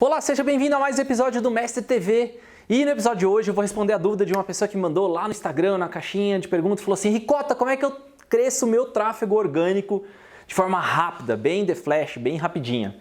Olá, seja bem-vindo a mais um episódio do Mestre TV. E no episódio de hoje eu vou responder a dúvida de uma pessoa que me mandou lá no Instagram, na caixinha de perguntas, falou assim: Ricota, como é que eu cresço o meu tráfego orgânico de forma rápida, bem the flash, bem rapidinha?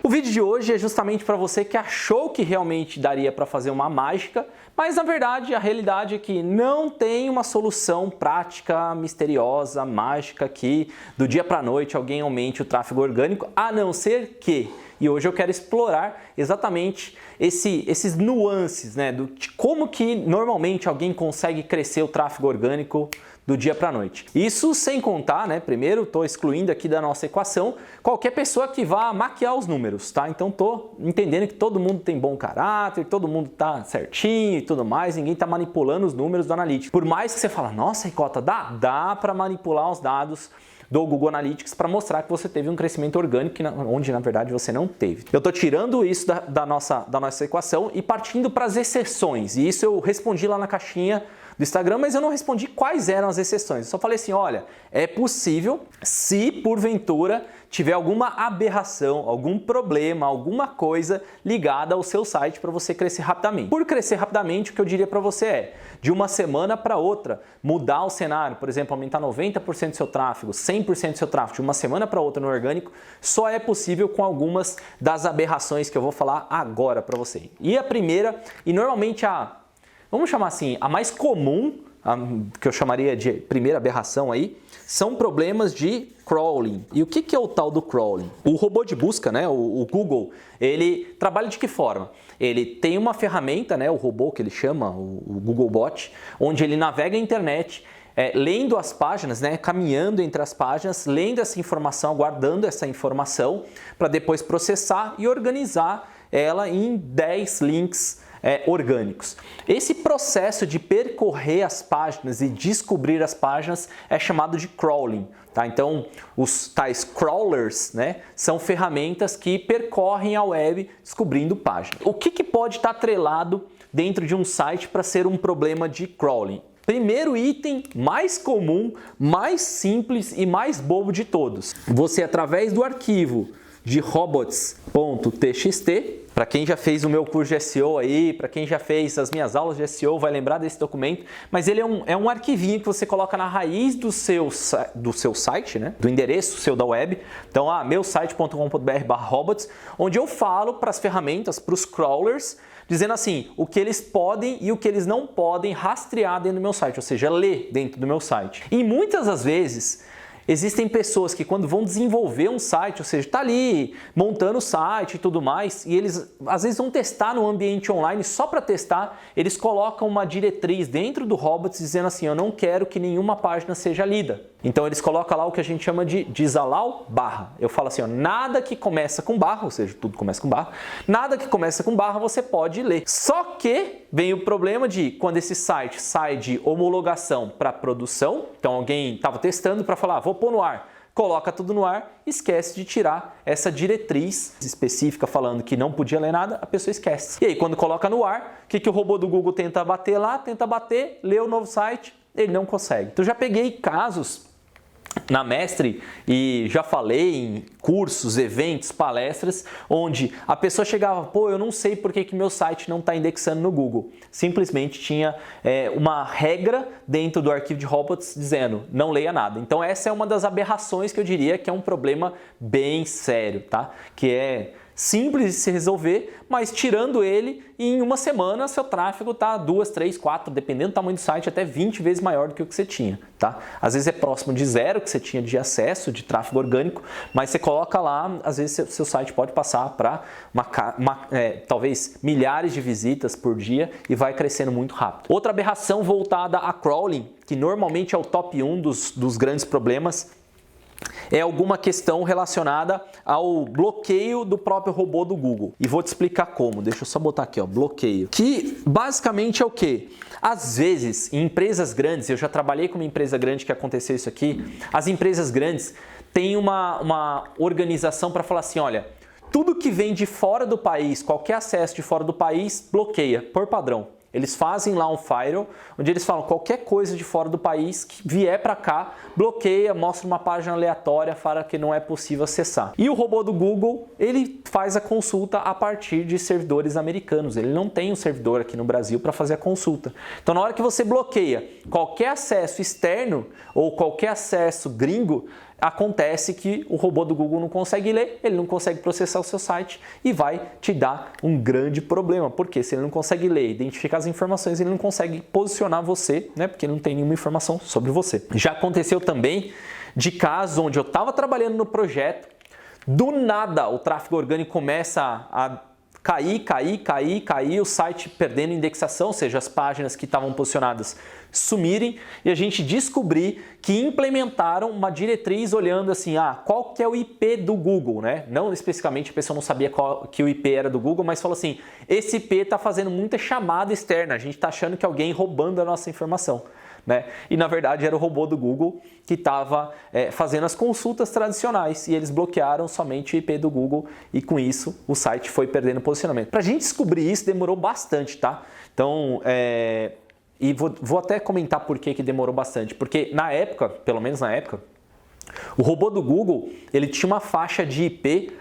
O vídeo de hoje é justamente para você que achou que realmente daria para fazer uma mágica, mas na verdade a realidade é que não tem uma solução prática, misteriosa, mágica que do dia para a noite alguém aumente o tráfego orgânico, a não ser que... E hoje eu quero explorar exatamente esses nuances, de como que normalmente alguém consegue crescer o tráfego orgânico do dia para a noite. Isso sem contar, primeiro estou excluindo aqui da nossa equação qualquer pessoa que vá maquiar os números, tá? Então estou entendendo que todo mundo tem bom caráter, todo mundo tá certinho e tudo mais, ninguém está manipulando os números do Analytics. Por mais que você fala, nossa, Ricota, dá para manipular os dados do Google Analytics para mostrar que você teve um crescimento orgânico onde na verdade você não teve. Eu estou tirando isso da nossa equação e partindo para as exceções, e isso eu respondi lá na caixinha do Instagram, mas eu não respondi quais eram as exceções. Eu só falei assim, olha, é possível se porventura tiver alguma aberração, algum problema, alguma coisa ligada ao seu site para você crescer rapidamente. Por crescer rapidamente, o que eu diria para você é, de uma semana para outra, mudar o cenário, por exemplo, aumentar 90% do seu tráfego, 100% do seu tráfego, de uma semana para outra no orgânico, só é possível com algumas das aberrações que eu vou falar agora para você. E a primeira, e normalmente vamos chamar assim, a mais comum, que eu chamaria de primeira aberração aí, são problemas de crawling. E o que é o tal do crawling? O robô de busca, o Google, ele trabalha de que forma? Ele tem uma ferramenta, o robô que ele chama, o Googlebot, onde ele navega a internet, lendo as páginas, caminhando entre as páginas, lendo essa informação, guardando essa informação, para depois processar e organizar ela em 10 links orgânicos. Esse processo de percorrer as páginas e descobrir as páginas é chamado de crawling. Tá? Então, os tais crawlers são ferramentas que percorrem a web descobrindo páginas. O que pode estar atrelado dentro de um site para ser um problema de crawling? Primeiro item mais comum, mais simples e mais bobo de todos. Você, através do arquivo de robots.txt, para quem já fez o meu curso de SEO aí, para quem já fez as minhas aulas de SEO, vai lembrar desse documento, mas ele é um arquivinho que você coloca na raiz do seu site, do endereço seu da web. Então, meusite.com.br/robots, onde eu falo para as ferramentas, para os crawlers, dizendo assim, o que eles podem e o que eles não podem rastrear dentro do meu site, ou seja, ler dentro do meu site. E muitas das vezes, existem pessoas que quando vão desenvolver um site, ou seja, está ali montando o site e tudo mais, e eles às vezes vão testar no ambiente online, só para testar, eles colocam uma diretriz dentro do Robots dizendo assim, eu não quero que nenhuma página seja lida. Então eles colocam lá o que a gente chama de disallow barra. Eu falo assim, nada que começa com barra, ou seja, tudo começa com barra, nada que começa com barra você pode ler. Só que vem o problema de quando esse site sai de homologação para produção, então alguém estava testando para falar, vou pôr no ar, coloca tudo no ar, esquece de tirar essa diretriz específica falando que não podia ler nada, a pessoa esquece. E aí quando coloca no ar, o que o robô do Google tenta bater lá? Tenta bater, lê o novo site, ele não consegue. Então já peguei casos na Mestre e já falei em cursos, eventos, palestras, onde a pessoa chegava, eu não sei por que meu site não está indexando no Google. Simplesmente tinha uma regra dentro do arquivo de robots dizendo, não leia nada. Então essa é uma das aberrações que eu diria que é um problema bem sério, tá? Que é simples de se resolver, mas tirando ele, em uma semana seu tráfego está 2, 3, 4, dependendo do tamanho do site, até 20 vezes maior do que o que você tinha. Tá? Às vezes é próximo de zero que você tinha de acesso, de tráfego orgânico, mas você coloca lá, às vezes seu site pode passar para talvez milhares de visitas por dia e vai crescendo muito rápido. Outra aberração voltada a crawling, que normalmente é o top 1 dos grandes problemas, é alguma questão relacionada ao bloqueio do próprio robô do Google. E vou te explicar como. Deixa eu só botar aqui, bloqueio. Que basicamente é o quê? Às vezes, em empresas grandes, eu já trabalhei com uma empresa grande que aconteceu isso aqui, as empresas grandes têm uma organização para falar assim, olha, Tudo que vem de fora do país, qualquer acesso de fora do país, bloqueia, por padrão. Eles fazem lá um firewall, onde eles falam qualquer coisa de fora do país que vier para cá, bloqueia, mostra uma página aleatória, fala que não é possível acessar. E o robô do Google, ele faz a consulta a partir de servidores americanos. Ele não tem um servidor aqui no Brasil para fazer a consulta. Então, na hora que você bloqueia qualquer acesso externo ou qualquer acesso gringo, acontece que o robô do Google não consegue ler, ele não consegue processar o seu site e vai te dar um grande problema. Porque se ele não consegue ler, identificar as informações, ele não consegue posicionar você, né? Porque ele não tem nenhuma informação sobre você. Já aconteceu também de casos onde eu estava trabalhando no projeto, do nada o tráfego orgânico começa a cair, o site perdendo indexação, ou seja, as páginas que estavam posicionadas sumirem, e a gente descobrir que implementaram uma diretriz olhando assim, qual que é o IP do Google, né? Não especificamente, a pessoa não sabia que o IP era do Google, mas falou assim, esse IP está fazendo muita chamada externa, a gente está achando que alguém roubando a nossa informação. Né? E na verdade era o robô do Google que estava fazendo as consultas tradicionais e eles bloquearam somente o IP do Google e com isso o site foi perdendo posicionamento. Para a gente descobrir isso demorou bastante, tá? Então, e vou até comentar por que demorou bastante, porque na época, pelo menos na época, o robô do Google ele tinha uma faixa de IP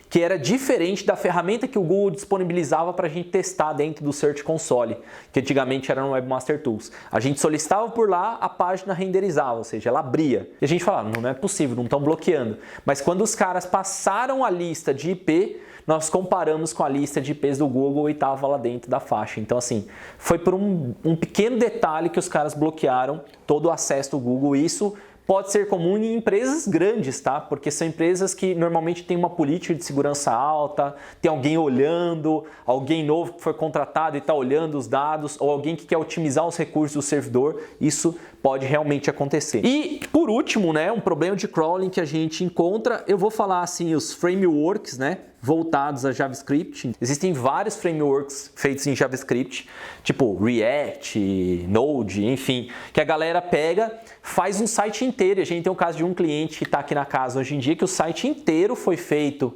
que era diferente da ferramenta que o Google disponibilizava para a gente testar dentro do Search Console, que antigamente era no Webmaster Tools. A gente solicitava por lá, a página renderizava, ou seja, ela abria. E a gente falava, não é possível, não estão bloqueando. Mas quando os caras passaram a lista de IP, nós comparamos com a lista de IPs do Google e estava lá dentro da faixa. Então, assim, foi por um pequeno detalhe que os caras bloquearam todo o acesso do Google. Isso pode ser comum em empresas grandes, tá? Porque são empresas que normalmente têm uma política de segurança alta, tem alguém olhando, alguém novo que foi contratado e está olhando os dados, ou alguém que quer otimizar os recursos do servidor, isso pode realmente acontecer. E, por último, né, um problema de crawling que a gente encontra, eu vou falar assim, os frameworks, né, voltados a JavaScript. Existem vários frameworks feitos em JavaScript, tipo React, Node, enfim, que a galera pega, faz um site inteiro. E a gente tem o caso de um cliente que está aqui na casa hoje em dia, que o site inteiro foi feito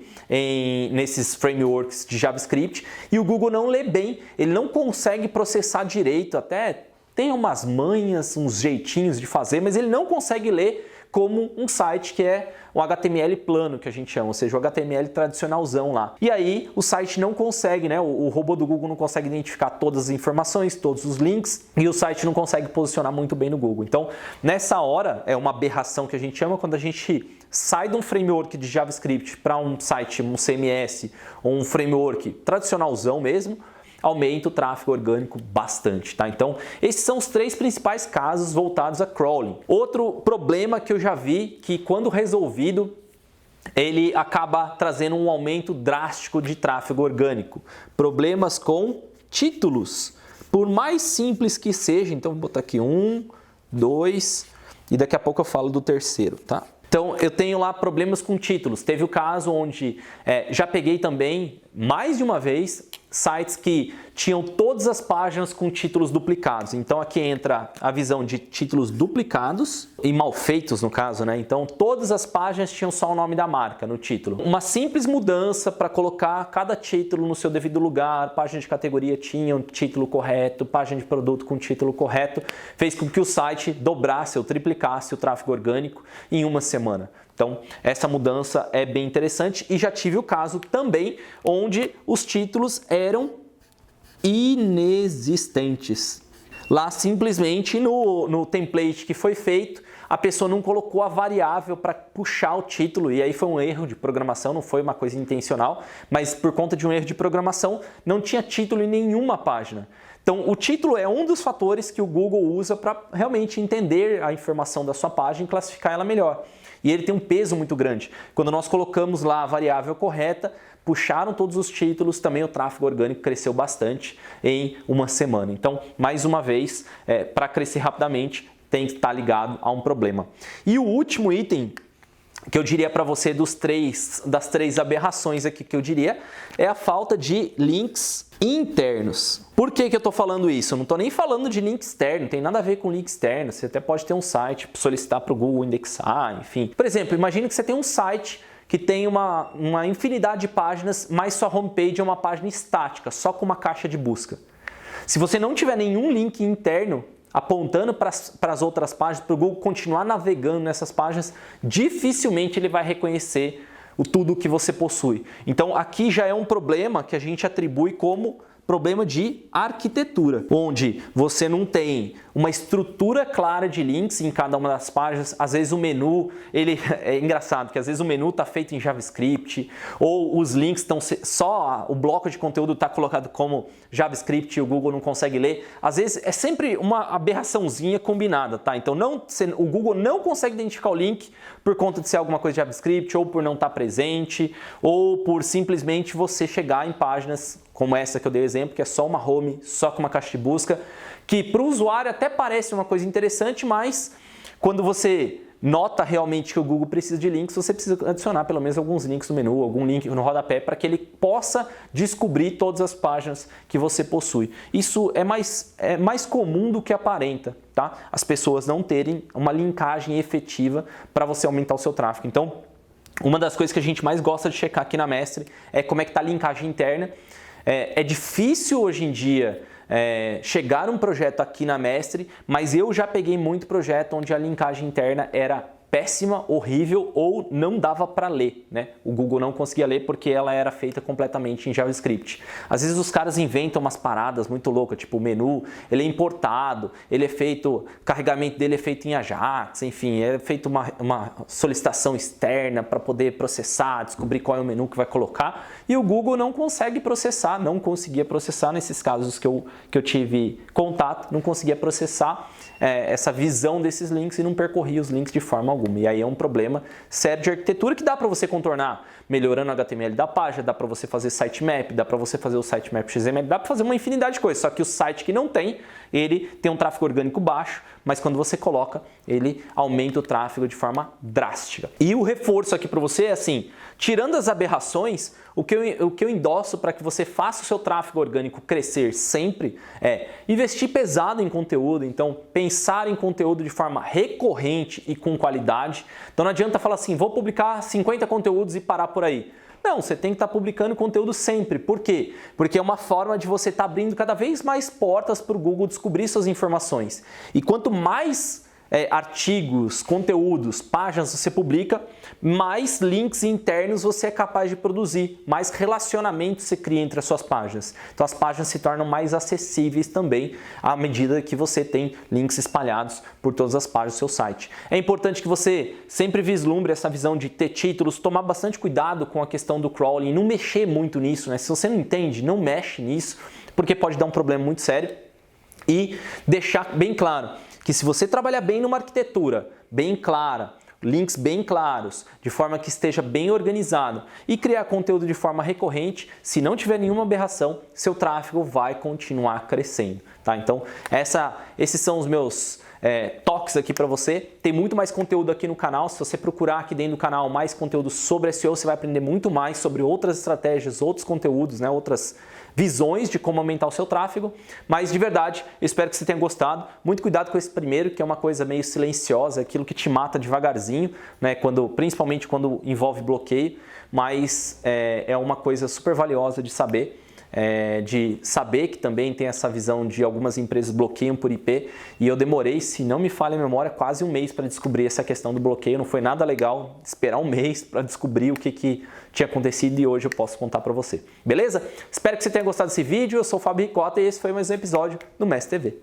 nesses frameworks de JavaScript e o Google não lê bem, ele não consegue processar direito, até tem umas manhas, uns jeitinhos de fazer, mas ele não consegue ler como um site que é o HTML plano, que a gente chama, ou seja, o HTML tradicionalzão lá. E aí o site não consegue, né? O robô do Google não consegue identificar todas as informações, todos os links, e o site não consegue posicionar muito bem no Google. Então, nessa hora, é uma aberração que a gente chama quando a gente sai de um framework de JavaScript para um site, um CMS, ou um framework tradicionalzão mesmo, aumenta o tráfego orgânico bastante, tá? Então, esses são os 3 principais casos voltados a crawling. Outro problema que eu já vi, que quando resolvido, ele acaba trazendo um aumento drástico de tráfego orgânico. Problemas com títulos. Por mais simples que seja, então vou botar aqui 1, 2 e daqui a pouco eu falo do terceiro, tá? Então, eu tenho lá problemas com títulos. Teve o caso onde já peguei também, mais de uma vez, sites que tinham todas as páginas com títulos duplicados. Então, aqui entra a visão de títulos duplicados e mal feitos, no caso, né? Então, todas as páginas tinham só o nome da marca no título. Uma simples mudança para colocar cada título no seu devido lugar, página de categoria tinha um título correto, página de produto com título correto, fez com que o site dobrasse ou triplicasse o tráfego orgânico em uma semana. Então, essa mudança é bem interessante e já tive o caso também onde os títulos eram inexistentes. Lá, simplesmente, no template que foi feito, a pessoa não colocou a variável para puxar o título e aí foi um erro de programação, não foi uma coisa intencional, mas por conta de um erro de programação não tinha título em nenhuma página. Então, o título é um dos fatores que o Google usa para realmente entender a informação da sua página e classificar ela melhor. E ele tem um peso muito grande. Quando nós colocamos lá a variável correta, puxaram todos os títulos, também o tráfego orgânico cresceu bastante em uma semana. Então, mais uma vez, para crescer rapidamente, tem que estar ligado a um problema. E o último item que eu diria para você das 3 aberrações aqui que eu diria, é a falta de links internos. Por que eu estou falando isso? Eu não estou nem falando de link externo, não tem nada a ver com link externo. Você até pode ter um site, solicitar para o Google indexar, enfim. Por exemplo, imagine que você tem um site que tem uma infinidade de páginas, mas sua homepage é uma página estática, só com uma caixa de busca. Se você não tiver nenhum link interno apontando para as outras páginas, para o Google continuar navegando nessas páginas, dificilmente ele vai reconhecer tudo que você possui. Então aqui já é um problema que a gente atribui como problema de arquitetura, onde você não tem uma estrutura clara de links em cada uma das páginas. Às vezes o menu, ele é engraçado, que às vezes o menu está feito em JavaScript, ou os links estão só, o bloco de conteúdo está colocado como JavaScript e o Google não consegue ler. Às vezes é sempre uma aberraçãozinha combinada, tá? Então o Google não consegue identificar o link por conta de ser alguma coisa de JavaScript, ou por não estar presente, ou por simplesmente você chegar em páginas como essa que eu dei o exemplo, que é só uma home, só com uma caixa de busca, que para o usuário até parece uma coisa interessante, mas quando você nota realmente que o Google precisa de links, você precisa adicionar pelo menos alguns links no menu, algum link no rodapé, para que ele possa descobrir todas as páginas que você possui. Isso é mais comum do que aparenta, tá? As pessoas não terem uma linkagem efetiva para você aumentar o seu tráfego. Então, uma das coisas que a gente mais gosta de checar aqui na Mestre é como é que está a linkagem interna. É difícil hoje em dia chegar um projeto aqui na Mestre, mas eu já peguei muito projeto onde a linkagem interna era péssima, horrível ou não dava para ler, né? O Google não conseguia ler porque ela era feita completamente em JavaScript. Às vezes os caras inventam umas paradas muito loucas, tipo o menu, ele é importado, ele é feito, o carregamento dele é feito em Ajax, enfim, é feito uma solicitação externa para poder processar, descobrir qual é o menu que vai colocar, e o Google não consegue processar, não conseguia processar nesses casos que eu tive contato, não conseguia processar essa visão desses links e não percorria os links de forma alguma. E aí é um problema sério de arquitetura que dá para você contornar, melhorando o HTML da página, dá para você fazer sitemap, dá para você fazer o sitemap XML, dá para fazer uma infinidade de coisas, só que o site que não tem, ele tem um tráfego orgânico baixo, mas quando você coloca, ele aumenta o tráfego de forma drástica. E o reforço aqui para você é assim, tirando as aberrações, o que eu endosso para que você faça o seu tráfego orgânico crescer sempre é investir pesado em conteúdo, então pensar em conteúdo de forma recorrente e com qualidade. Então não adianta falar assim, vou publicar 50 conteúdos e parar por aí. Não, você tem que estar publicando conteúdo sempre. Por quê? Porque é uma forma de você estar abrindo cada vez mais portas para o Google descobrir suas informações. E quanto mais artigos, conteúdos, páginas você publica, mais links internos você é capaz de produzir, mais relacionamento você cria entre as suas páginas. Então as páginas se tornam mais acessíveis também à medida que você tem links espalhados por todas as páginas do seu site. É importante que você sempre vislumbre essa visão de ter títulos, tomar bastante cuidado com a questão do crawling, não mexer muito nisso, né? Se você não entende, não mexe nisso, porque pode dar um problema muito sério. E deixar bem claro que se você trabalhar bem numa arquitetura bem clara, links bem claros, de forma que esteja bem organizado e criar conteúdo de forma recorrente, se não tiver nenhuma aberração, seu tráfego vai continuar crescendo, tá? Então, esses são os meus toques aqui para você. Tem muito mais conteúdo aqui no canal. Se você procurar aqui dentro do canal mais conteúdo sobre SEO, você vai aprender muito mais sobre outras estratégias, outros conteúdos, né? Outras visões de como aumentar o seu tráfego. Mas de verdade, eu espero que você tenha gostado. Muito cuidado com esse primeiro, que é uma coisa meio silenciosa, aquilo que te mata devagarzinho, né? Principalmente quando envolve bloqueio, mas é uma coisa super valiosa de saber. De saber que também tem essa visão de algumas empresas bloqueiam por IP, e eu demorei, se não me falha a memória, quase um mês para descobrir essa questão do bloqueio. Não foi nada legal esperar um mês para descobrir o que tinha acontecido, e hoje eu posso contar para você. Beleza? Espero que você tenha gostado desse vídeo. Eu sou o Fábio Ricota e esse foi mais um episódio do Mestre TV.